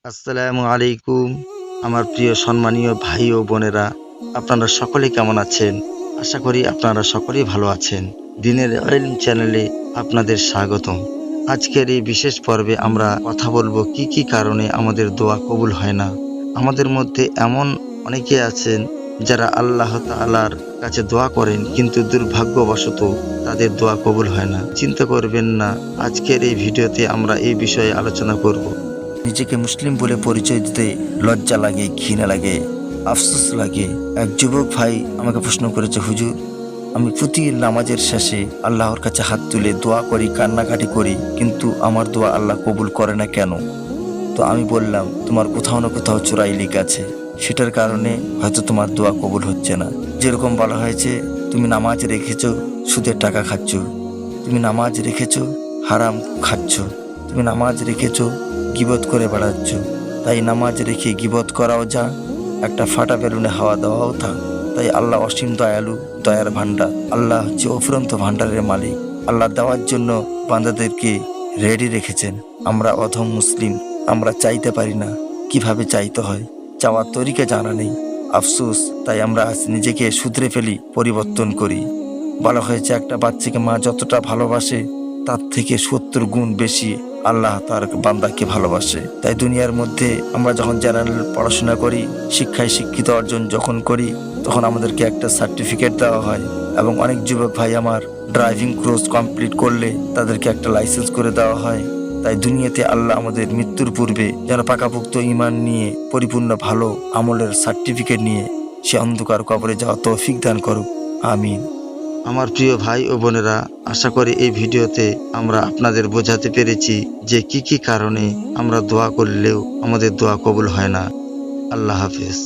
আসসালামু আলাইকুম। আমার প্রিয় সম্মানীয় ভাই ও বোনেরা, আপনারা সকলে কেমন আছেন? আশা করি আপনারা সকলেই ভালো আছেন। দিনের ইলম চ্যানেলে আপনাদের স্বাগতম। আজকের এই বিশেষ পর্বে আমরা কথা বলবো কি কি কারণে আমাদের দোয়া কবুল হয় না। আমাদের মধ্যে এমন অনেকে আছেন যারা আল্লাহ তাআলার কাছে দোয়া করেন, কিন্তু দুর্ভাগ্যবশত তাদের দোয়া কবুল হয় না। চিন্তা করবেন না, আজকের এই ভিডিওতে আমরা এই বিষয়ে আলোচনা করব। নিজেকে মুসলিম বলে পরিচয় দিতে লজ্জা লাগে, ঘৃণা লাগে, আফসোস লাগে। এক যুবক ভাই আমাকে প্রশ্ন করেছে, হুজুর, আমি প্রতি নামাজের শেষে আল্লাহর কাছে হাত তুলে দোয়া করি, কান্নাকাটি করি, কিন্তু আমার দোয়া আল্লাহ কবুল করে না কেন? তো আমি বললাম, তোমার কোথাও না কোথাও চোরাই লিক আছে, সেটার কারণে হয়তো তোমার দোয়া কবুল হচ্ছে না। যেরকম বলা হয়েছে, তুমি নামাজ রেখেছো, সুদের টাকা খাচ্ছ, তুমি নামাজ রেখেছো, হারাম খাচ্ছ, তুমি নামাজ রেখেছো, গীবত করে বেড়াচ্ছ। তাই নামাজ রেখে গীবত করাও যা, একটা ফাটা বেলুনে হাওয়া দেওয়াও তা। তাই আল্লাহ অসীম দয়ালু, দয়ার ভান্ডার। আল্লাহ হচ্ছে অফুরন্ত ভান্ডারের মালিক। আল্লাহ দেওয়ার জন্য বান্দাদেরকে রেডি রেখেছেন। আমরা অধম মুসলিম, আমরা চাইতে পারি না, কিভাবে চাইতে হয় চাওয়ার তরিকা জানা নেই। আফসোস, তাই আমরা আজ নিজেকে শুধরে ফেলি, পরিবর্তন করি। বলা হয়েছে, একটা বাচ্চাকে মা যতটা ভালোবাসে তার থেকে 70 গুণ বেশি আল্লাহ তার বান্দাকে ভালোবাসে। তাই দুনিয়ার মধ্যে আমরা যখন জেনারেল পড়াশোনা করি, শিক্ষায় শিক্ষিত অর্জন যখন করি, তখন আমাদেরকে একটা সার্টিফিকেট দেওয়া হয়। এবং অনেক যুবক ভাই আমার ড্রাইভিং কোর্স কমপ্লিট করলে তাদেরকে একটা লাইসেন্স করে দেওয়া হয়। তাই দুনিয়াতে আল্লাহ আমাদের মৃত্যুর পূর্বে যেন পাকাপোক্ত ঈমান নিয়ে, পরিপূর্ণ ভালো আমলের সার্টিফিকেট নিয়ে সে অন্ধকার কবরে যাওয়া তৌফিক দান করুক। আমিন। আমার প্রিয় ভাই ও বোনেরা, আশা করি এই ভিডিওতে আমরা আপনাদের বোঝাতে পেরেছি যে কি কি কারণে আমরা দোয়া করলেও আমাদের দোয়া কবুল হয় না। আল্লাহ হাফেজ।